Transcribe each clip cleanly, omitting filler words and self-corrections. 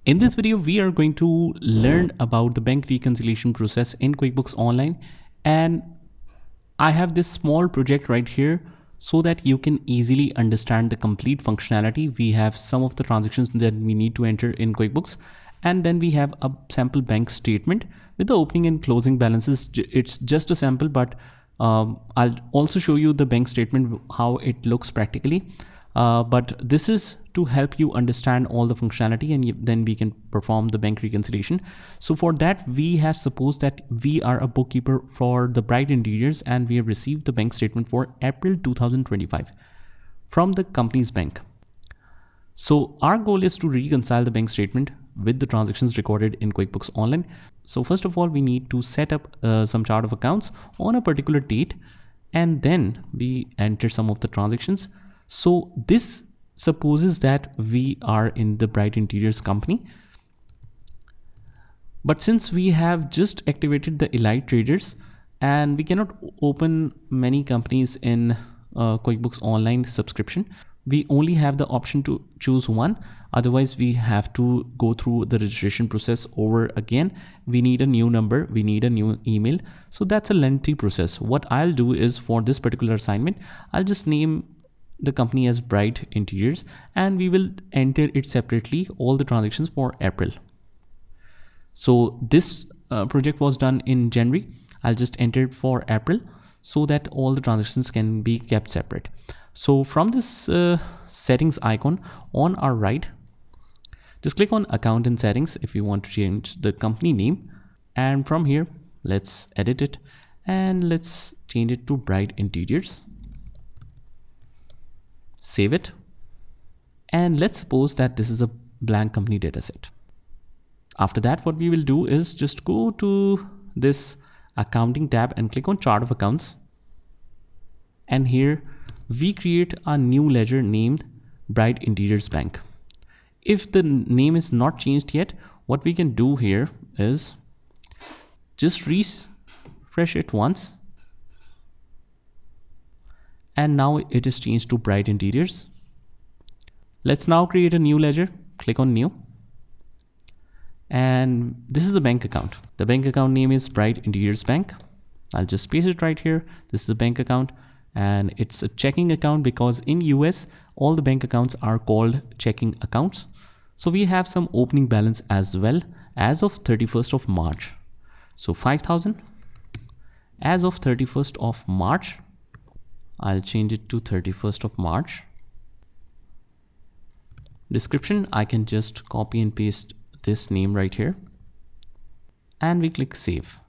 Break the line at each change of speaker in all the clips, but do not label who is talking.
In this video, we are going to learn about the bank reconciliation process in QuickBooks Online. And I have this small project right here so that you can easily understand the complete functionality. We have some of the transactions that we need to enter in QuickBooks. And then we have a sample bank statement with the opening and closing balances. It's just a sample, but I'll also show you the bank statement, how it looks practically. But this is to help you understand all the functionality, and then we can perform the bank reconciliation. So for that, we have supposed that we are a bookkeeper for the Bright Interiors, and we have received the bank statement for April 2025 from the company's bank. So our goal is to reconcile the bank statement with the transactions recorded in QuickBooks Online. So first of all, we need to set up some chart of accounts on a particular date, and then we enter some of the transactions. So this supposes that we are in the Bright Interiors company. But since we have just activated the Elite Traders and we cannot open many companies in QuickBooks Online subscription, we only have the option to choose one. Otherwise, we have to go through the registration process over again. We need a new number, we need a new email. So that's a lengthy process. What I'll do is, for this particular assignment, I'll just name the company as Bright Interiors, and we will enter it separately, all the transactions for April. So this project was done in January. I'll just enter it for April so that all the transactions can be kept separate. So from this settings icon on our right, just click on account and settings if you want to change the company name. And from here, let's edit it and let's change it to Bright Interiors. Save it. And let's suppose that this is a blank company dataset. After that, what we will do is just go to this accounting tab and click on chart of accounts. And here we create a new ledger named Bright Interiors Bank. If the name is not changed yet, what we can do here is just refresh it once. And now it is changed to Bright Interiors. Let's now create a new ledger. Click on new. And this is a bank account. The bank account name is Bright Interiors Bank. I'll just paste it right here. This is a bank account, and it's a checking account because in US, all the bank accounts are called checking accounts. So we have some opening balance as well as of 31st of March. So 5,000 as of 31st of March. I'll change it to 31st of March. Description, I can just copy and paste this name right here. And we click save.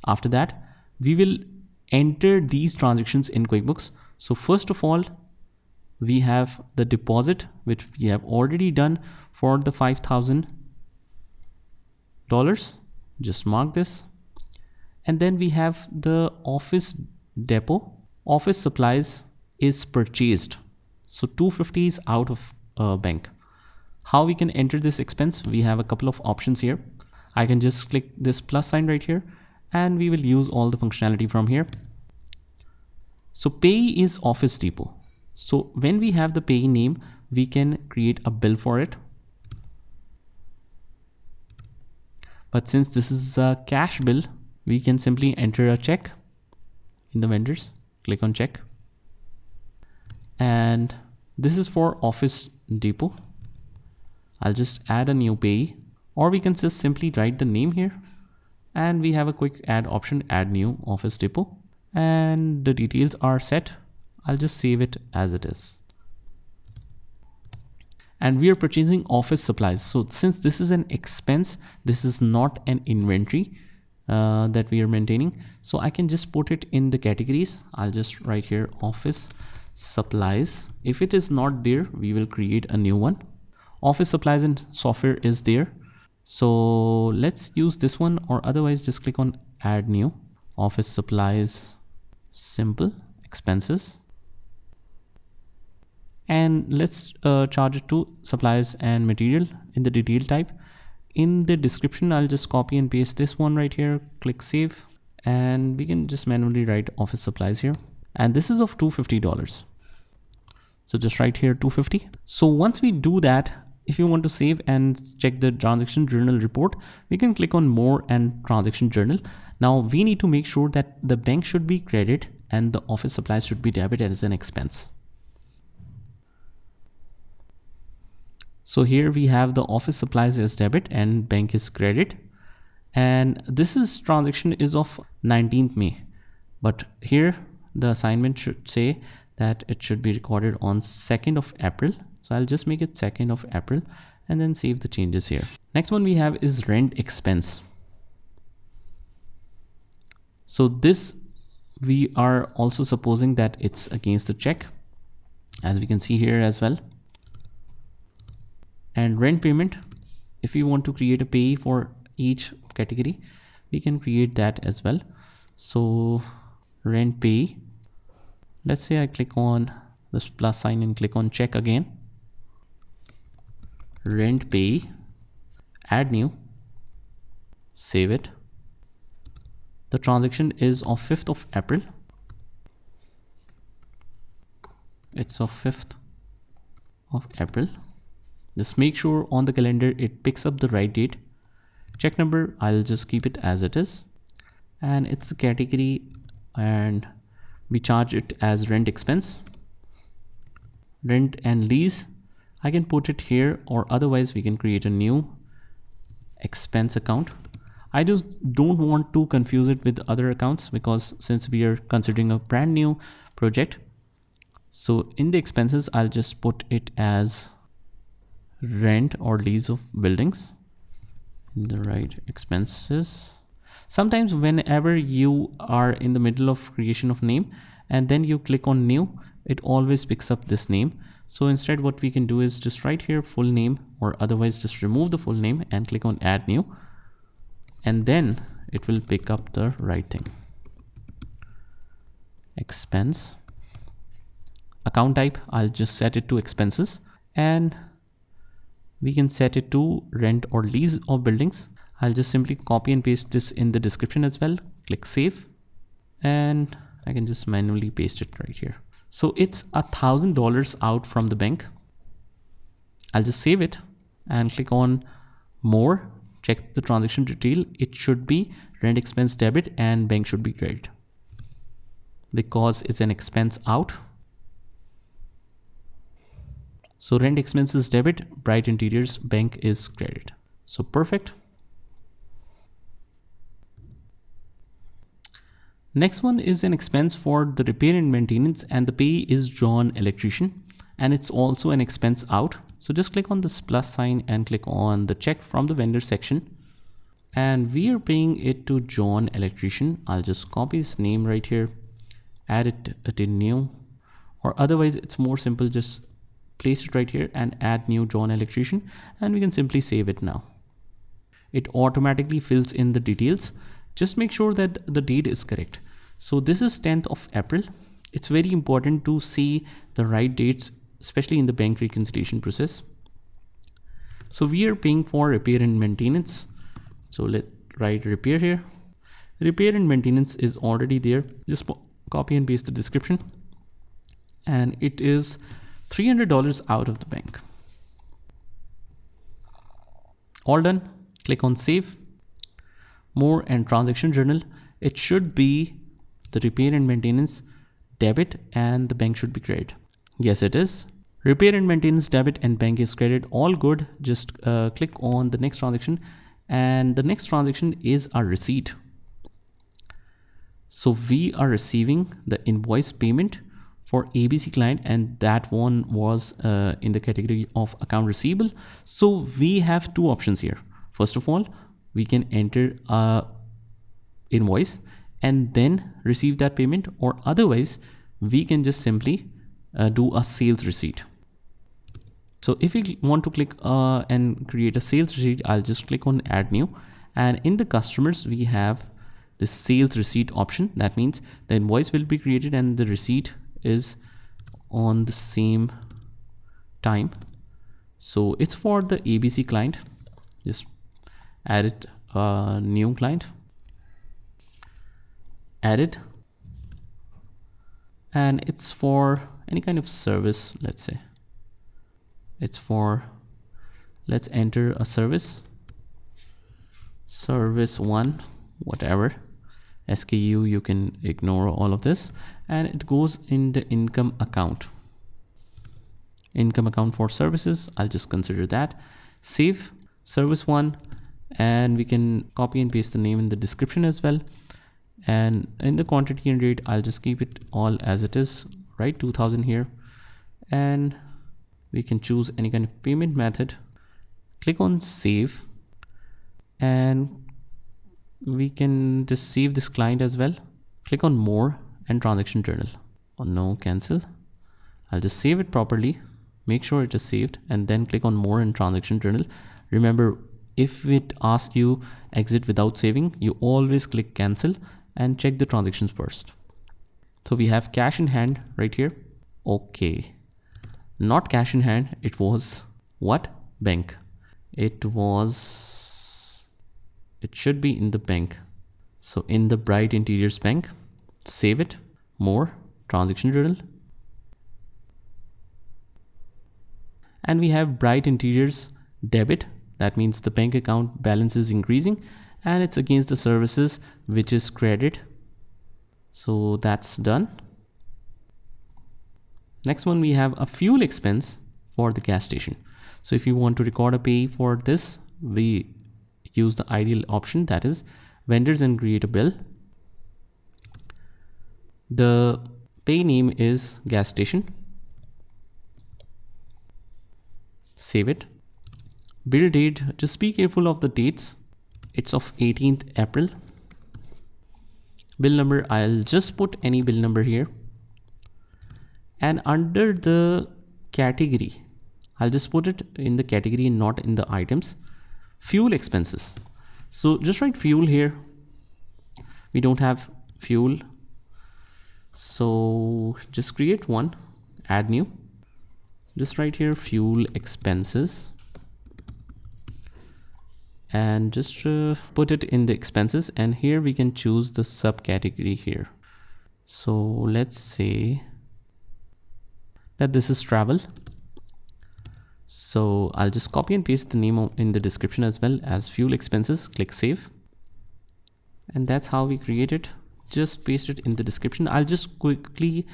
After that, we will enter these transactions in QuickBooks. So first of all, we have the deposit, which we have already done for the $5,000. Just mark this. And then we have the office depot. Office supplies is purchased. So 250 is out of bank. How we can enter this expense? We have a couple of options here. I can just click this plus sign right here, and we will use all the functionality from here. So payee is office depot. So when we have the payee name, we can create a bill for it. But since this is a cash bill, we can simply enter a check in the vendors. Click on check. And this is for office depot. I'll just add a new payee, or we can just simply write the name here. And we have a quick add option, add new office depot. And the details are set. I'll just save it as it is. And we are purchasing office supplies. So since this is an expense, this is not an inventory that we are maintaining. So I can just put it in the categories. I'll just write here office supplies. If it is not there, we will create a new one. Office supplies and software is there. So let's use this one, or otherwise just click on add new. Office supplies, simple, expenses. And let's charge it to supplies and material in the detail type. In the description, I'll just copy and paste this one right here, click save, and we can just manually write office supplies here. And this is of $250. So just write here 250. So once we do that, If you want to save and check the transaction journal report, we can click on more and transaction journal. Now we need to make sure that the bank should be credit and the office supplies should be debit as an expense. So here we have the office supplies as debit and bank is credit. And this is transaction is of 19th May. But here the assignment should say that it should be recorded on 2nd of April. So I'll just make it 2nd of April and then save the changes here. Next one we have is rent expense. So this we are also supposing that it's against the check, as we can see here as well. And rent payment, if you want to create a payee for each category, we can create that as well. So rent payee, let's say I click on this plus sign and click on check again. Rent payee, add new, save it. The transaction is of 5th of April. It's of 5th of April. Just make sure on the calendar it picks up the right date. Check number, I'll just keep it as it is. And it's a category and we charge it as rent expense. Rent and lease, I can put it here, or otherwise we can create a new expense account. I just don't want to confuse it with other accounts because since we are considering a brand new project. So in the expenses, I'll just put it as rent or lease of buildings in the right expenses. Sometimes whenever you are in the middle of creation of name and then you click on new, it always picks up this name. So instead what we can do is just write here full name, or otherwise just remove the full name and click on add new, and then it will pick up the right thing. Expense. Account type, I'll just set it to expenses, and we can set it to rent or lease of buildings. I'll just simply copy and paste this in the description as well. Click save, and I can just manually paste it right here. So it's $1,000 out from the bank. I'll just save it and click on more. Check the transaction detail. It should be rent expense debit and bank should be credit because it's an expense out. So rent expense is debit, bright interiors, bank is credit. So perfect. Next one is an expense for the repair and maintenance, and the payee is John Electrician, and it's also an expense out. So just click on this plus sign and click on the check from the vendor section, and we are paying it to John Electrician. I'll just copy this name right here, add it to new, or otherwise it's more simple, just place it right here and add new John Electrician, and we can simply save it now. It automatically fills in the details. Just make sure that the date is correct. So this is 10th of April. It's very important to see the right dates, especially in the bank reconciliation process. So we are paying for repair and maintenance. So let's write repair here. Repair and maintenance is already there. Just copy and paste the description. And it is $300 out of the bank. All done. Click on save. More and transaction journal. It should be the repair and maintenance debit and the bank should be credit. Yes, it is. Repair and maintenance debit and bank is credit. All good. Just click on the next transaction, and the next transaction is our receipt. So we are receiving the invoice payment for ABC client, and that one was in the category of account receivable. So we have two options here. First of all, we can enter a invoice and then receive that payment, or otherwise we can just simply do a sales receipt. So if we want to click and create a sales receipt, I'll just click on add new, and in the customers we have the sales receipt option. That means the invoice will be created and the receipt is on the same time. So it's for the ABC client. Just add it new client, add it, and it's for any kind of service. Let's say it's for Let's enter a service 1, whatever SKU, you can ignore all of this, and it goes in the income account for services. I'll just consider that. Save service 1, and we can copy and paste the name in the description as well. And in the quantity and rate, I'll just keep it all as it is, right? 2000 here. And we can choose any kind of payment method. Click on save, and we can just save this client as well. Click on more and transaction journal. Oh no, cancel. I'll just save it properly. Make sure it is saved, and then click on more and transaction journal. Remember, if it asks you exit without saving, you always click cancel and check the transactions first. So we have cash in hand right here. Okay, not cash in hand. It was what? Bank. It should be in the bank. So in the Bright Interiors bank, save it, more, transaction journal. And we have Bright Interiors debit. That means the bank account balance is increasing and it's against the services, which is credit. So that's done. Next one, we have a fuel expense for the gas station. So if you want to record a pay for this, we use the ideal option, that is vendors, and create a bill. The pay name is gas station. Save it. Bill date, just be careful of the dates. It's of 18th April. Bill number, I'll just put any bill number here. And under the category, I'll just put it in the category and not in the items. Fuel expenses. So just write fuel here. We don't have fuel. So just create one, add new. Just write here fuel expenses. And just put it in the expenses, and here we can choose the subcategory here. So let's say that this is travel. So I'll just copy and paste the name in the description as well as fuel expenses. Click save. And that's how we create it. Just paste it in the description. I'll just quickly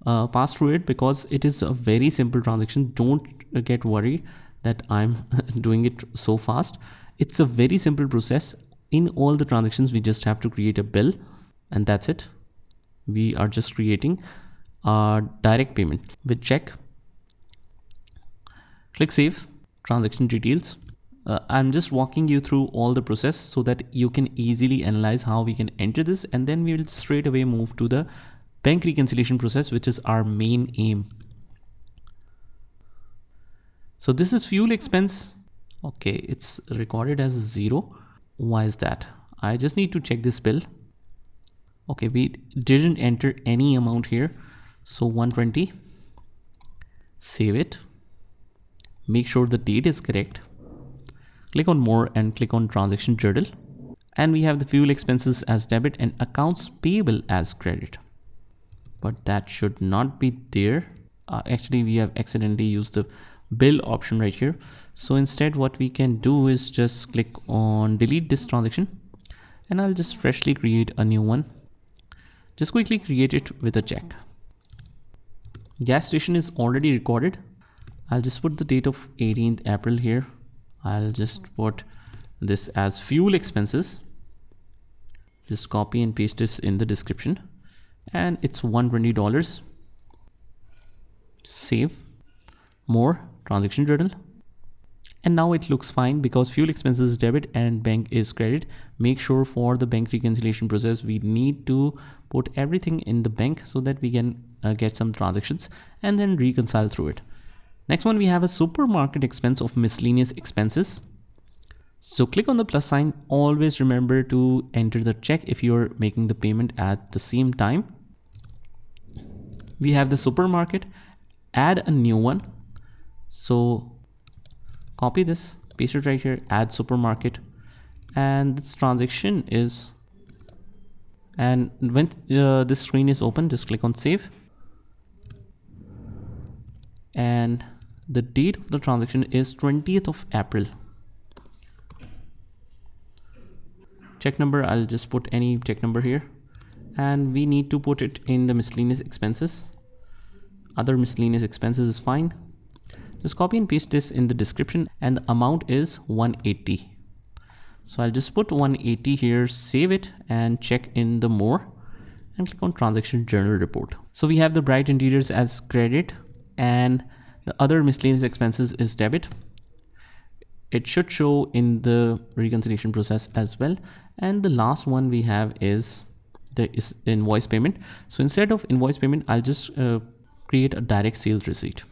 pass through it because it is a very simple transaction. Don't get worried that I'm doing it so fast. It's a very simple process. In all the transactions, we just have to create a bill, and that's it. We are just creating a direct payment with check. Click save, transaction details. I'm just walking you through all the process so that you can easily analyze how we can enter this, and then we will straight away move to the bank reconciliation process, which is our main aim. So this is fuel expense. Okay, it's recorded as 0. Why is that? I just need to check this bill. Okay, we didn't enter any amount here. So 120. Save it. Make sure the date is correct. Click on more and click on transaction journal. And we have the fuel expenses as debit and accounts payable as credit. But that should not be there. Actually, we have accidentally used the bill option right here. So instead, what we can do is just click on delete this transaction, and I'll just freshly create a new one. Just quickly create it with a check. Gas station is already recorded. I'll just put the date of 18th April here. I'll just put this as fuel expenses. Just copy and paste this in the description, and it's $120. Save, more, transaction journal. And now it looks fine because fuel expenses is debit and bank is credit. Make sure for the bank reconciliation process, we need to put everything in the bank so that we can get some transactions and then reconcile through it. Next one, we have a supermarket expense of miscellaneous expenses. So click on the plus sign. Always remember to enter the check if you're making the payment at the same time. We have the supermarket. Add a new one. So copy this, paste it right here, add supermarket, and this transaction is, and when this screen is open, just click on save, and The date of the transaction is 20th of April. Check number, I'll just put any check number here, and we need to put it in the miscellaneous expenses. Other miscellaneous expenses is fine. Just copy and paste this in the description, and the amount is 180. So I'll just put 180 here, save it, and check in the more, and click on transaction journal report. So we have the bright interiors as credit, and the other miscellaneous expenses is debit. It should show in the reconciliation process as well. And the last one we have is the invoice payment. So instead of invoice payment, I'll just create a direct sales receipt.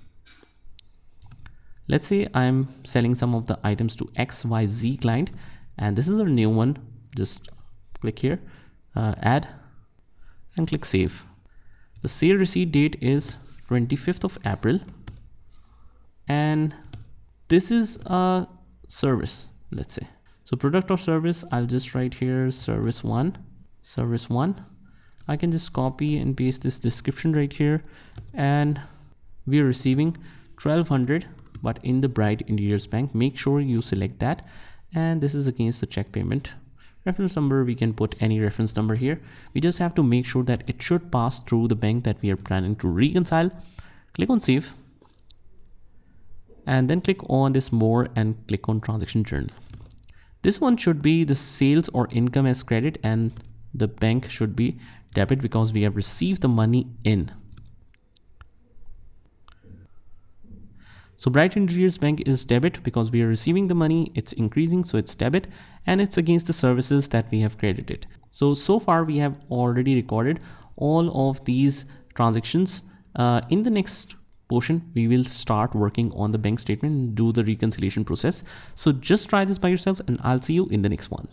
Let's say I'm selling some of the items to XYZ client, and this is a new one. Just click here, add, and click save. The sale receipt date is 25th of April, and this is a service, let's say. So product or service, I'll just write here service one. I can just copy and paste this description right here, and we're receiving 1200, but in the Bright Interiors Bank. Make sure you select that, and this is against the check payment. Reference number, we can put any reference number here. We just have to make sure that it should pass through the bank that we are planning to reconcile. Click on save, and then click on this more and click on transaction journal. This one should be the sales or income as credit, and the bank should be debit because we have received the money in. So Bright Interiors Bank is debit because we are receiving the money, it's increasing, so it's debit, and it's against the services that we have credited. So far we have already recorded all of these transactions. In the next portion, we will start working on the bank statement and do the reconciliation process. So just try this by yourself, and I'll see you in the next one.